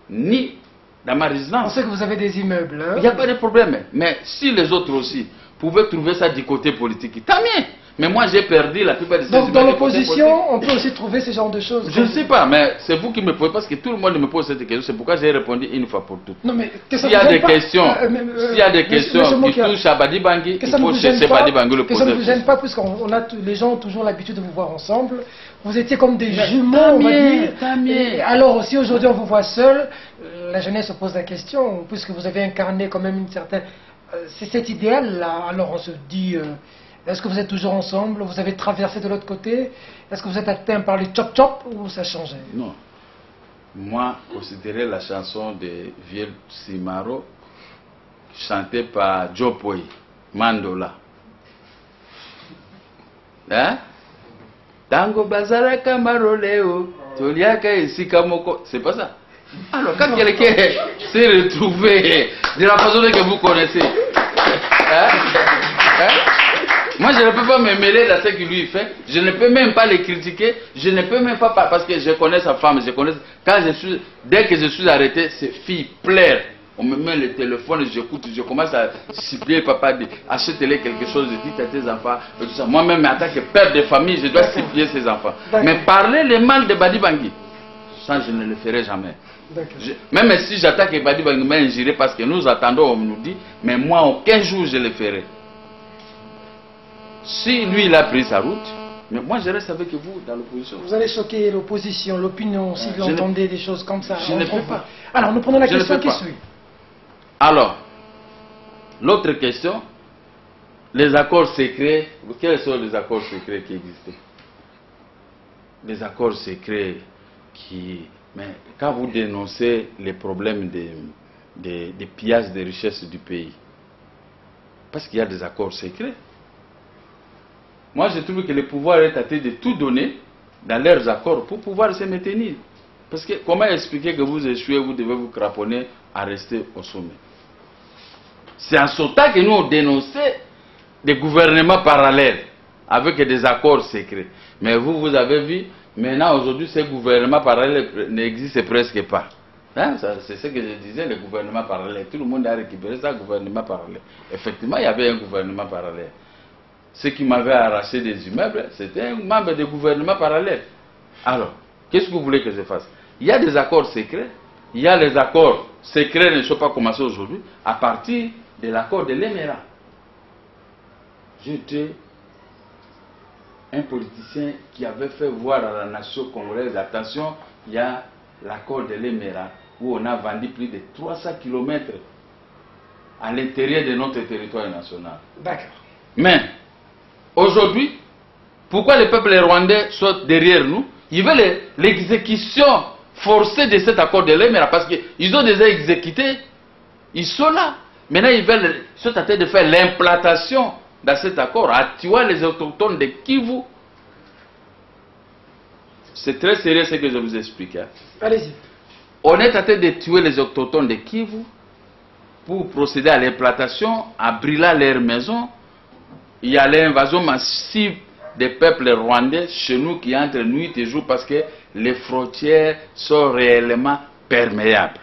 ni dans ma résidence. On sait que vous avez des immeubles. Hein? Il n'y a pas de problème. Mais si les autres aussi pouvaient trouver ça du côté politique, tant mieux. Mais moi, j'ai perdu la plupart de ces Donc, dans l'opposition, on peut aussi trouver ce genre de choses. Je ne sais pas, mais c'est vous qui me posez, parce que tout le monde me pose cette question. C'est pourquoi j'ai répondu une fois pour toutes. Non, mais s'il y a des questions, s'il y a des questions qui touchent à Badi Bangui, il faut chercher Badi Bangui le poser. Que ça ne vous gêne pas, puisqu'on a les gens ont toujours l'habitude de vous voir ensemble. Vous étiez comme des jumeaux, on va dire. Et alors, si aujourd'hui on vous voit seul, la jeunesse se pose la question, puisque vous avez incarné quand même une certaine... C'est cet idéal-là. Alors on se dit... Est-ce que vous êtes toujours ensemble? Vous avez traversé de l'autre côté? Est-ce que vous êtes atteint par les chop-chop ou ça a changé? Non. Moi, considérer la chanson de Viel Simaro, chantée par Joe Poi, Mandola. Hein? Tango Bazaraka Maroleo, Toliaka et Sikamoko. C'est pas ça. Alors, quand quelqu'un s'est retrouvé de la façon que vous connaissez, moi, je ne peux pas me mêler dans ce qu'il lui fait. Je ne peux même pas les critiquer. Je ne peux même pas, parce que je connais sa femme. Dès que je suis arrêté, ces filles pleurent. On me met le téléphone, j'écoute, je commence à cibler papa, achète-les quelque chose, dites à tes enfants. Moi-même, en tant que père de famille, je dois cibler ses enfants. Mais parler le mal de Badi Bangui, ça, je ne le ferai jamais. Même si j'attaque Badi Bangui, mais j'irai parce que nous attendons, on nous dit, mais moi, aucun jour, je le ferai. Si lui, il a pris sa route, mais moi, je reste avec vous dans l'opposition. Vous allez choquer l'opposition, l'opinion, si vous entendez des choses comme ça. Je ne peux pas. Alors, nous prenons la question qui suit. Alors, l'autre question, les accords secrets, quels sont les accords secrets qui existaient? Les accords secrets qui... Mais quand vous dénoncez les problèmes des pillages des richesses du pays, parce qu'il y a des accords secrets, moi, je trouve que le pouvoir est tenté de tout donner dans leurs accords pour pouvoir se maintenir. Parce que comment expliquer que vous échouez, vous devez vous craponner à rester au sommet? C'est en ce temps que nous on dénonçait des gouvernements parallèles avec des accords secrets. Mais vous avez vu, maintenant aujourd'hui, ces gouvernements parallèles n'existent presque pas. Hein? C'est ce que je disais, les gouvernements parallèles. Tout le monde a récupéré ça, gouvernement parallèle. Effectivement, il y avait un gouvernement parallèle. Ceux qui m'avaient arraché des immeubles, c'était un membre du gouvernement parallèle. Alors, qu'est-ce que vous voulez que je fasse? Il y a des accords secrets. Il y a les accords secrets ne sont pas commencés aujourd'hui à partir de l'accord de l'Émirat. J'étais un politicien qui avait fait voir à la nation congolaise, attention, il y a l'accord de l'Émirat où on a vendu plus de 300 km à l'intérieur de notre territoire national. D'accord. Mais, aujourd'hui, pourquoi le peuple rwandais sont derrière nous? Ils veulent l'exécution forcée de cet accord de l'Émirat parce qu'ils ont déjà exécuté. Ils sont là. Maintenant, ils sont en train de faire l'implantation dans cet accord, à tuer les autochtones de Kivu. C'est très sérieux ce que je vous explique. Hein. Allez-y. On est en train de tuer les autochtones de Kivu pour procéder à l'implantation, à brûler leurs maisons. Il y a l'invasion massive des peuples rwandais chez nous qui entrent nuit et jour parce que les frontières sont réellement perméables.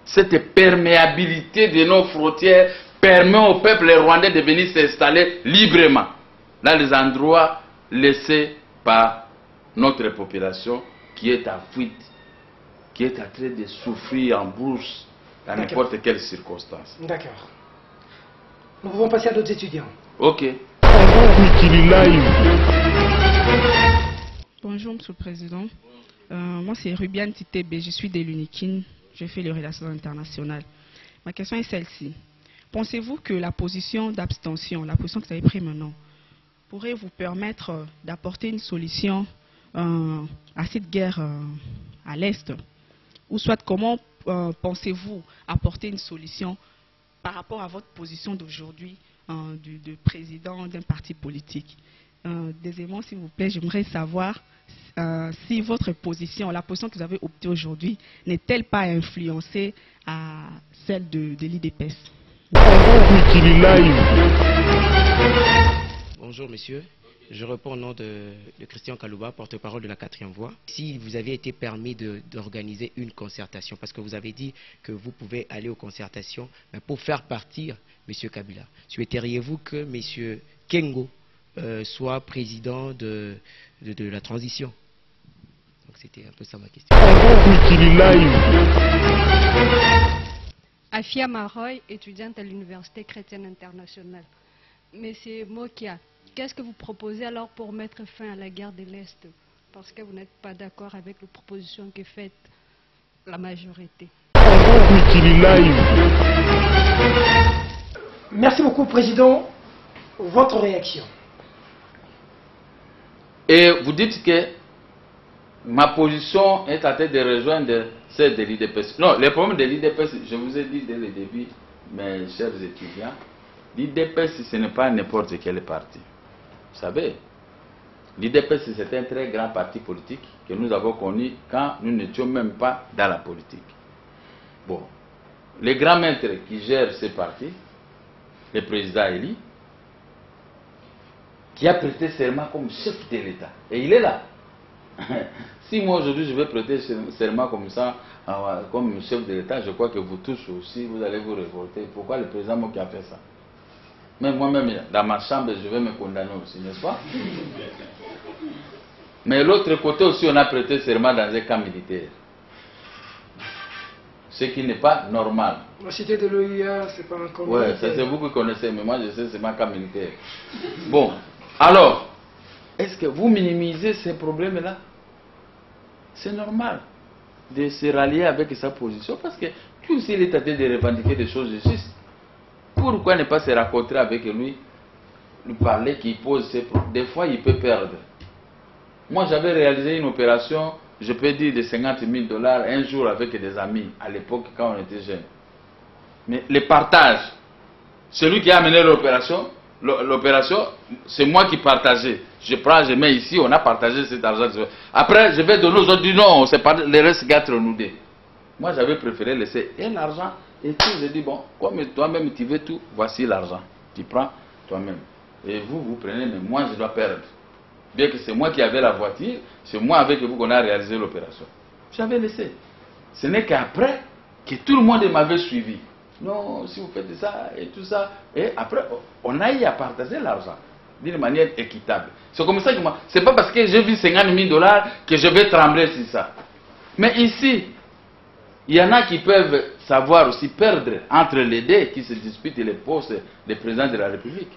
Cette perméabilité de nos frontières permet au peuple rwandais de venir s'installer librement dans les endroits laissés par notre population qui est en fuite, qui est en train de souffrir en bourse dans n'importe quelle circonstance. D'accord. Nous pouvons passer à d'autres étudiants. Ok. Bonjour, Monsieur le Président. Moi, c'est Rubiane Titebe. Je suis de l'UNIKIN. Je fais les relations internationales. Ma question est celle-ci. pensez-vous que la position d'abstention, la position que vous avez prise maintenant, pourrait vous permettre d'apporter une solution à cette guerre à l'Est? Ou soit comment pensez-vous apporter une solution par rapport à votre position d'aujourd'hui de président d'un parti politique? Deuxièmement, s'il vous plaît, j'aimerais savoir si votre position, la position que vous avez optée aujourd'hui, n'est-elle pas influencée à celle de l'IDPS? Bonjour monsieur, je réponds au nom de Christian Kalouba, porte-parole de la 4e voie. Si vous avez été permis d'organiser une concertation, parce que vous avez dit que vous pouvez aller aux concertations, mais pour faire partir monsieur Kabila, souhaiteriez-vous que monsieur Kengo soit président de la transition? Donc c'était un peu ça ma question. Afia Maroy, étudiante à l'Université chrétienne internationale. Monsieur Mokia, qu'est-ce que vous proposez alors pour mettre fin à la guerre de l'Est? Parce que vous n'êtes pas d'accord avec les propositions que fait la majorité. Merci beaucoup, Président. Votre réaction? Et vous dites que ma position est en train de rejoindre celle de l'IDPS. Non, le problème de l'IDPS, je vous ai dit dès le début, mes chers étudiants, l'IDPS, ce n'est pas n'importe quel parti. Vous savez, l'IDPS, c'est un très grand parti politique que nous avons connu quand nous n'étions même pas dans la politique. Bon, le grand maître qui gère ce parti, le président Eli, qui a prêté serment comme chef de l'État. Et il est là. Si moi aujourd'hui je vais prêter serment comme ça, comme chef de l'État, je crois que vous tous aussi, vous allez vous révolter. Pourquoi le président Moki a fait ça? Même moi-même, dans ma chambre, je vais me condamner aussi, n'est-ce pas? Mais l'autre côté aussi, on a prêté serment dans un camp militaire. Ce qui n'est pas normal. La cité de l'OIA, c'est pas un camp militaire. Oui, c'est vous qui connaissez, mais moi je sais c'est ma camp militaire. Bon, alors, est-ce que vous minimisez ces problèmes-là? C'est normal de se rallier avec sa position parce que lui aussi il est tenté de revendiquer des choses justes. Pourquoi ne pas se rencontrer avec lui, lui parler, qu'il pose ses problèmes? Des fois il peut perdre. Moi j'avais réalisé une opération, je peux dire de 50 000 $ un jour avec des amis à l'époque quand on était jeunes. Mais le partage, celui qui a mené l'opération, c'est moi qui partageais. Je prends, je mets ici, on a partagé cet argent. Après, je vais donner aux autres, dit non, c'est pas les restes gâtent nous deux. Moi, j'avais préféré laisser l'argent et tout. Je dis bon, comme toi-même tu veux tout, voici l'argent. Tu prends toi-même. Et vous prenez, mais moi je dois perdre. Bien que c'est moi qui avais la voiture, c'est moi avec vous qu'on a réalisé l'opération. J'avais laissé. Ce n'est qu'après que tout le monde m'avait suivi. Non, si vous faites ça et tout ça. Et après, on a eu à partager l'argent d'une manière équitable. C'est comme ça que moi, c'est pas parce que j'ai vu 50 000 $ que je vais trembler sur ça. Mais ici, il y en a qui peuvent savoir aussi perdre entre les deux qui se disputent les postes de président de la République.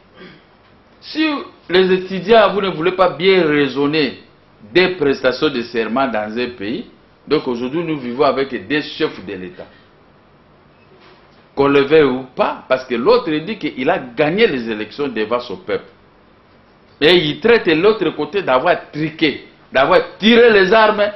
Si les étudiants, vous ne voulez pas bien raisonner des prestations de serment dans un pays, donc aujourd'hui nous vivons avec des chefs de l'État. Qu'on le veuille ou pas, parce que l'autre dit qu'il a gagné les élections devant son peuple. Et il traite l'autre côté d'avoir triqué, d'avoir tiré les armes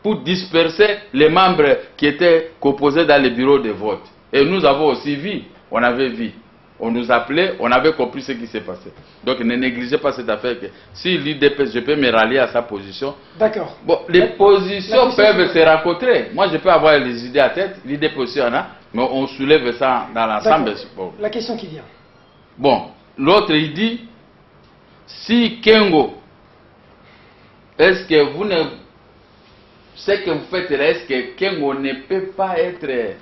pour disperser les membres qui étaient composés dans les bureaux de vote. Et nous avons aussi vu, on avait vu, on nous appelait, on avait compris ce qui s'est passé. Donc ne négligez pas cette affaire que si l'IDPS, je peux me rallier à sa position. D'accord. Bon, les positions peuvent se rencontrer. Moi je peux avoir les idées à tête, l'IDPS aussi en a. Mais on soulève ça dans l'ensemble. Bon. La question qui vient. Bon, l'autre il dit, si Kengo, est-ce que vous ne... Ce que vous faites là, est-ce que Kengo ne peut pas être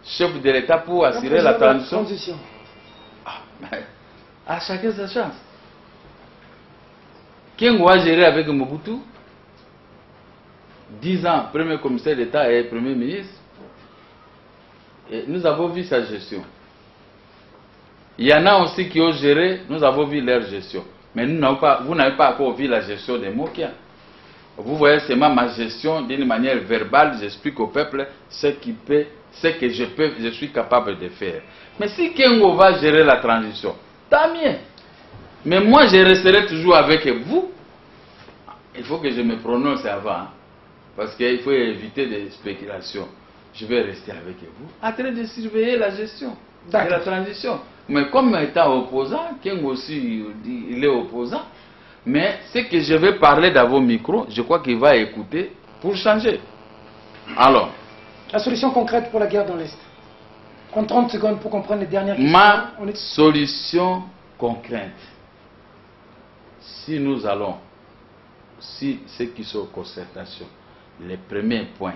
chef de l'État pour assurer la transition? À chacun sa chance. Kengo a géré avec Mobutu 10 ans, premier commissaire d'État et premier ministre. Et nous avons vu sa gestion. Il y en a aussi qui ont géré, nous avons vu leur gestion. Mais vous n'avez pas encore vu la gestion des Mokia. Vous voyez, c'est ma gestion d'une manière verbale. J'explique au peuple ce que je suis capable de faire. Mais si Kengo va gérer la transition, tant mieux. Mais moi, je resterai toujours avec vous. Il faut que je me prononce avant. Hein, parce qu'il faut éviter des spéculations. Je vais rester avec vous, en train de surveiller la gestion de la transition. Mais comme étant opposant, Kengo aussi, il est opposant. Mais ce que je vais parler dans vos micros, je crois qu'il va écouter pour changer. Alors. La solution concrète pour la guerre dans l'Est. En 30 secondes pour comprendre les dernières questions. Ma solution concrète. Si nous allons, si ceux qui sont en concertation, les premiers points,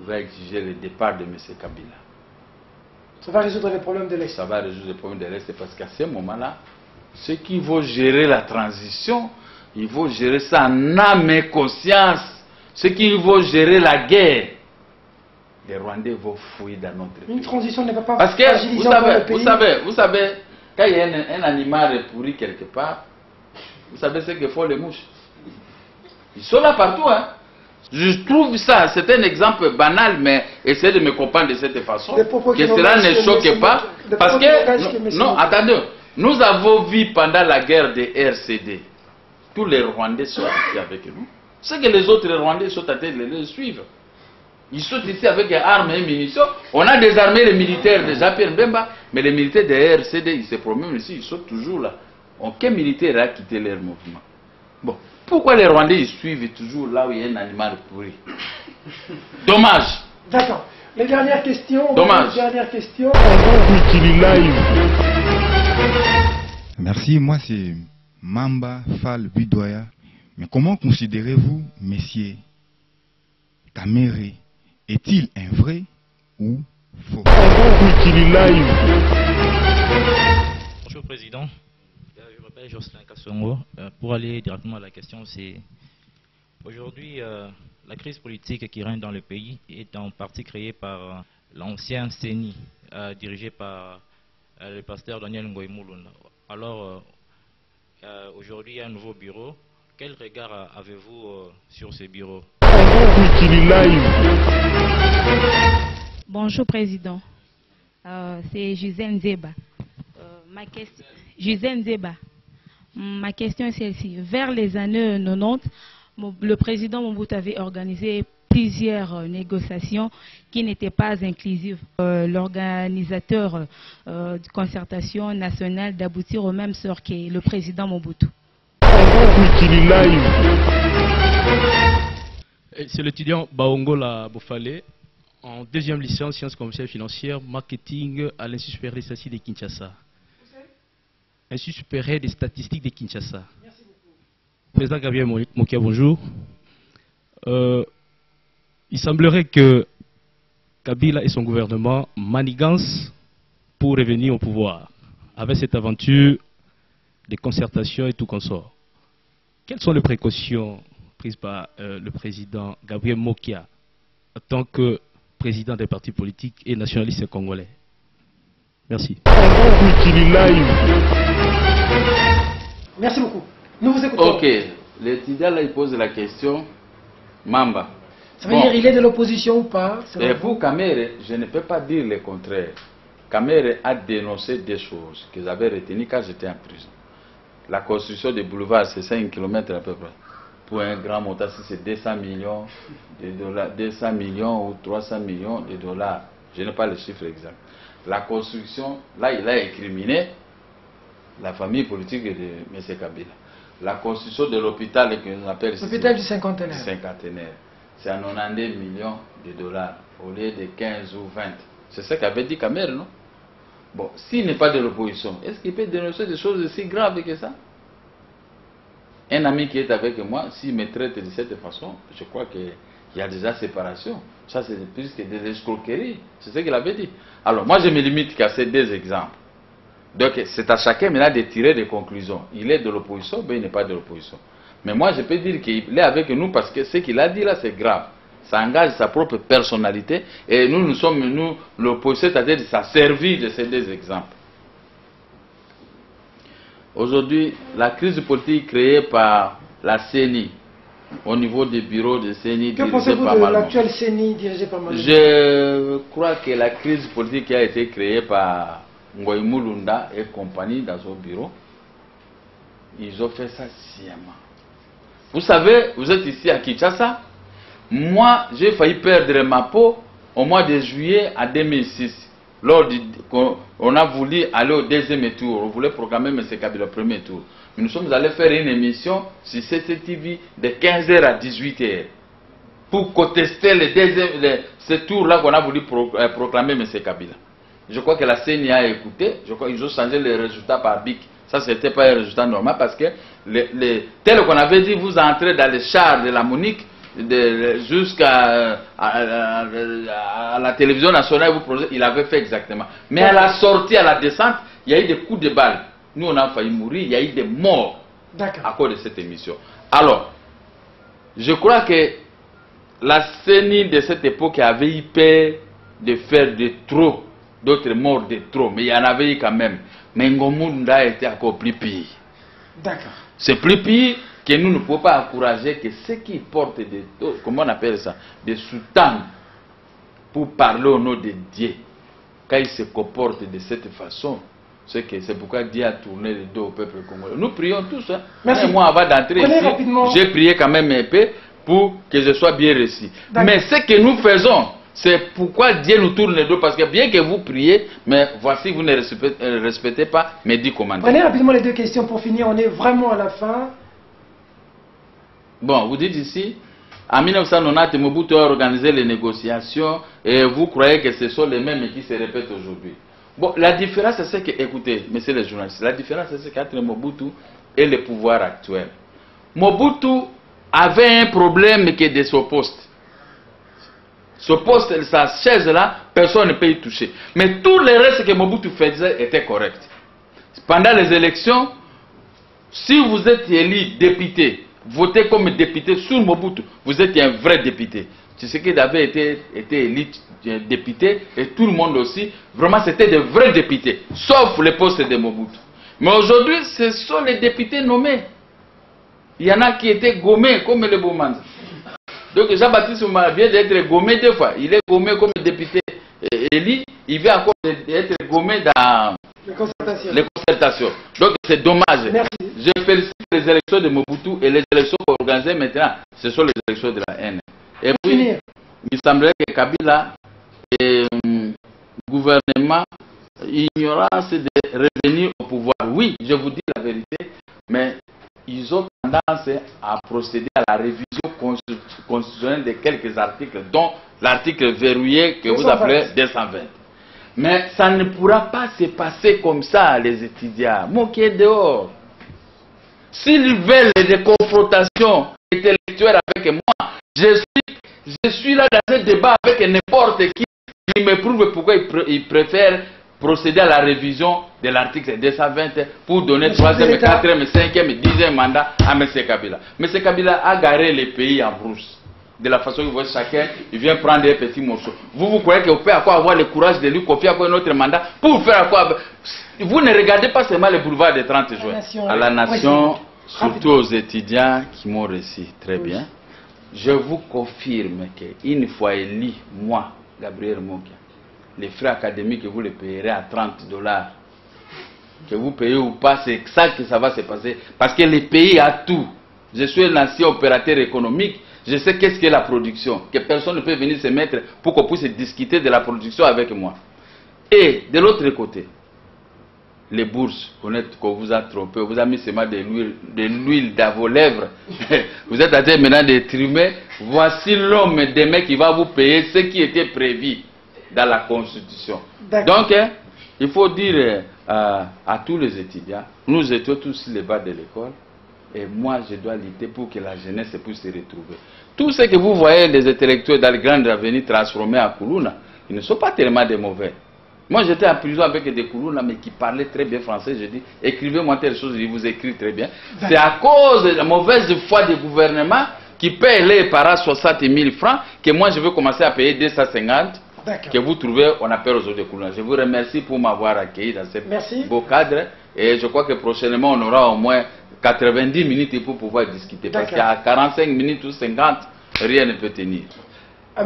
va exiger le départ de M. Kabila. Ça va résoudre les problèmes de l'Est. Ça va résoudre les problèmes de l'Est parce qu'à ce moment-là, ceux qui vont gérer la transition, ils vont gérer ça en âme et conscience. Ceux qui vont gérer la guerre, les Rwandais vont fouiller dans notre pays. Une transition ne va pas parce que vous savez, quand il y a un animal pourri quelque part, vous savez ce que font les mouches. Ils sont là partout, hein. Je trouve ça, c'est un exemple banal, mais essayez de me comprendre de cette façon, que cela ne choque pas. Parce que, non, attendez, nous avons vu pendant la guerre des RCD, tous les Rwandais sont ici avec nous. C'est que les autres Rwandais sont en train de les suivre. Ils sont ici avec des armes et munitions. On a désarmé les militaires de Jean-Pierre Mbemba, mais les militaires des RCD, ils se promènent ici, ils sont toujours là. Aucun militaire n'a quitté leur mouvement. Bon, pourquoi les Rwandais ils suivent toujours là où il y a un animal pourri? Dommage. D'accord. Les dernières questions. Dommage. Les dernières questions. Merci, moi c'est Mamba Fall Budoya. Mais comment considérez-vous, messieurs Kamere, est-il un vrai ou faux? Bonjour Président. Je m'appelle Jocelyn Kassongo. Pour aller directement à la question, c'est aujourd'hui la crise politique qui règne dans le pays est en partie créée par l'ancien CENI dirigé par le pasteur Daniel Ngoï Moulunda. Alors aujourd'hui il y a un nouveau bureau. Quel regard avez-vous sur ce bureau? Bonjour Président. C'est Gisèle Nzeba. Gisèle Nzeba. Ma question est celle-ci. Vers les années 90, le président Mobutu avait organisé plusieurs négociations qui n'étaient pas inclusives. L'organisateur de concertation nationale d'aboutir au même sort que le président Mobutu. C'est l'étudiant Baongola Bofale, en deuxième licence sciences commerciales financières, marketing à l'Institut supérieur des statistiques de Kinshasa. Institut supérieur des statistiques de Kinshasa. Merci beaucoup. Président Gabriel Mokia, bonjour. Il semblerait que Kabila et son gouvernement manigancent pour revenir au pouvoir, avec cette aventure de concertation et tout consort. Quelles sont les précautions prises par le président Gabriel Mokia en tant que président des partis politiques et nationalistes congolais? Merci. Merci beaucoup. Nous vous écoutons. Ok. L'étudiant là, il pose la question. Mamba. Ça veut dire il est de l'opposition ou pas? Et pour Kamere, je ne peux pas dire le contraire. Kamere a dénoncé des choses qu'ils avaient retenues quand j'étais en prison. La construction des boulevards, c'est 5 km à peu près. Pour un grand montant, c'est 200 millions de dollars, 200 millions ou 300 millions de dollars. Je n'ai pas le chiffre exact. La construction, là, il a incriminé la famille politique de M. Kabila. La construction de l'hôpital que nous appelle l'hôpital du cinquantenaire. C'est à 92 millions de dollars au lieu de 15 ou 20. C'est ce qu'avait dit Kamere, non? Bon, s'il n'est pas de l'opposition, est-ce qu'il peut dénoncer des choses aussi graves que ça? Un ami qui est avec moi, s'il me traite de cette façon, je crois qu'il y a déjà séparation. Ça, c'est plus que des escroqueries. C'est ce qu'il avait dit. Alors, moi, je me limite qu'à ces deux exemples. Donc, c'est à chacun maintenant de tirer des conclusions. Il est de l'opposition, mais il n'est pas de l'opposition. Mais moi, je peux dire qu'il est avec nous parce que ce qu'il a dit là, c'est grave. Ça engage sa propre personnalité. Et nous sommes, l'opposition, c'est-à-dire de ça servir de ces deux exemples. Aujourd'hui, la crise politique créée par la CENI, au niveau des bureaux de CENI. Que pensez-vous de l'actuel CENI dirigé par Manu? Je crois que la crise politique qui a été créée par Ngoï Mulunda et compagnie dans son bureau, ils ont fait ça sciemment. Vous savez, vous êtes ici à Kinshasa. Moi, j'ai failli perdre ma peau au mois de juillet en 2006. Lors on a voulu aller au deuxième tour. On voulait programmer M. Kabila au premier tour. Mais nous sommes allés faire une émission sur CCTV de 15h à 18h pour contester ce tour-là qu'on a voulu proclamer M. Kabila. Je crois que la CENI a écouté. Je crois qu'ils ont changé les résultats par BIC. Ça, ce n'était pas un résultat normal parce que tel qu'on avait dit, vous entrez dans les chars de la Monique jusqu'à la télévision nationale, il avait fait exactement. Mais à la sortie, à la descente, il y a eu des coups de balle. Nous, on a failli mourir, il y a eu des morts à cause de cette émission. Alors, je crois que la CENI de cette époque avait eu peur de faire de trop, d'autres morts de trop, mais il y en avait eu quand même. Mais Ngomunda a été encore plus pire. D'accord. C'est plus pire que nous ne pouvons pas encourager que ceux qui portent des, comment on appelle ça, des soutanes pour parler au nom de Dieu, quand ils se comportent de cette façon, c'est pourquoi Dieu a tourné le dos au peuple congolais. Nous prions tous. Hein. Merci. Moi, avant d'entrer ici, j'ai prié quand même un peu pour que je sois bien reçu. Mais ce que nous faisons, c'est pourquoi Dieu nous tourne le dos, parce que bien que vous priez, mais voici, vous ne respectez pas mes 10 commandements. Prenez rapidement les deux questions pour finir, on est vraiment à la fin. Bon, vous dites ici, en 1990, Mobutu a organisé les négociations et vous croyez que ce sont les mêmes qui se répètent aujourd'hui. Bon, la différence, c'est que, écoutez, messieurs les journalistes, la différence, c'est qu'entre Mobutu et le pouvoir actuel. Mobutu avait un problème qui est de son poste. Ce poste, sa chaise-là, personne ne peut y toucher. Mais tout le reste que Mobutu faisait était correct. Pendant les élections, si vous êtes élu député, votez comme député sur Mobutu, vous êtes un vrai député. Tshisekedi avait été élu député et tout le monde aussi, vraiment c'était de vrais députés, sauf le poste de Mobutu. Mais aujourd'hui, ce sont les députés nommés. Il y en a qui étaient gommés comme le Boumanza. Donc Jean-Baptiste Oumar vient d'être gommé 2 fois. Il est gommé comme député élu, il vient encore être gommé dans les concertations. Donc c'est dommage. Merci. Je félicite les élections de Mobutu et les élections organisées maintenant, ce sont les élections de la haine. Et puis, il semblerait que Kabila et le gouvernement ignorance de revenir au pouvoir. Oui, je vous dis la vérité, mais ils ont tendance à procéder à la révision constitutionnelle de quelques articles, dont l'article verrouillé que vous appelez 220. Mais ça ne pourra pas se passer comme ça, les étudiants. Moi qui est dehors. S'ils veulent des confrontations intellectuelles avec moi, je suis là dans ce débat avec n'importe qui me prouve pourquoi ils préfèrent procéder à la révision de l'article 220 pour donner 3e, 4e, 5e, 10e mandat à M. Kabila. M. Kabila a garé le pays en brousse. De la façon que vous voyez, chacun, il vient prendre des petits morceaux. Vous croyez que vous pouvez avoir le courage de lui copier encore un autre mandat pour faire quoi? Vous ne regardez pas seulement le boulevard de 30 juin. À la nation, surtout aux étudiants qui m'ont reçu très bien, je vous confirme qu'une fois élu, moi, Gabriel Mokia, les frais académiques, vous les payerez à $30. Que vous payez ou pas, c'est ça que ça va se passer. Parce que le pays a tout. Je suis un ancien opérateur économique. Je sais qu'est-ce qu'est la production. Que personne ne peut venir se mettre pour qu'on puisse discuter de la production avec moi. Et de l'autre côté, les bourses, qu'on vous a trompé, on vous a mis seulement de l'huile dans vos lèvres. Vous êtes en train maintenant de trimer. Voici l'homme demain qui va vous payer ce qui était prévu dans la Constitution. Donc, il faut dire à tous les étudiants, nous étions tous les bas de l'école, et moi je dois lutter pour que la jeunesse puisse se retrouver. Tout ce que vous voyez, les intellectuels dans les grandes avenues transformés à Koulouna, ils ne sont pas tellement des mauvais. Moi j'étais en prison avec des Koulouna, mais qui parlaient très bien français. Je dis, écrivez-moi telle chose, je vous écris très bien. C'est à cause de la mauvaise foi du gouvernement qui paye les parents 60 000 francs que moi je veux commencer à payer 250 que vous trouvez, on appelle aujourd'hui Koulouna. Je vous remercie pour m'avoir accueilli dans ce beau cadre. Et je crois que prochainement, on aura au moins 90 minutes pour pouvoir discuter. Parce qu'à 45 minutes ou 50, rien ne peut tenir.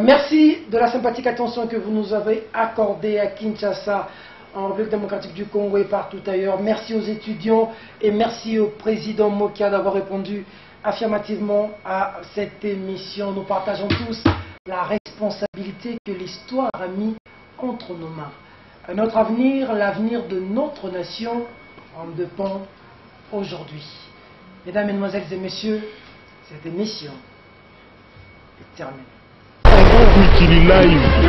Merci de la sympathique attention que vous nous avez accordée à Kinshasa, en République démocratique du Congo et partout ailleurs. Merci aux étudiants et merci au président Mokia d'avoir répondu affirmativement à cette émission. Nous partageons tous la responsabilité que l'histoire a mis entre nos mains. Notre avenir, l'avenir de notre nation, en dépend aujourd'hui. Mesdames, Mesdemoiselles et Messieurs, cette émission est terminée. Live.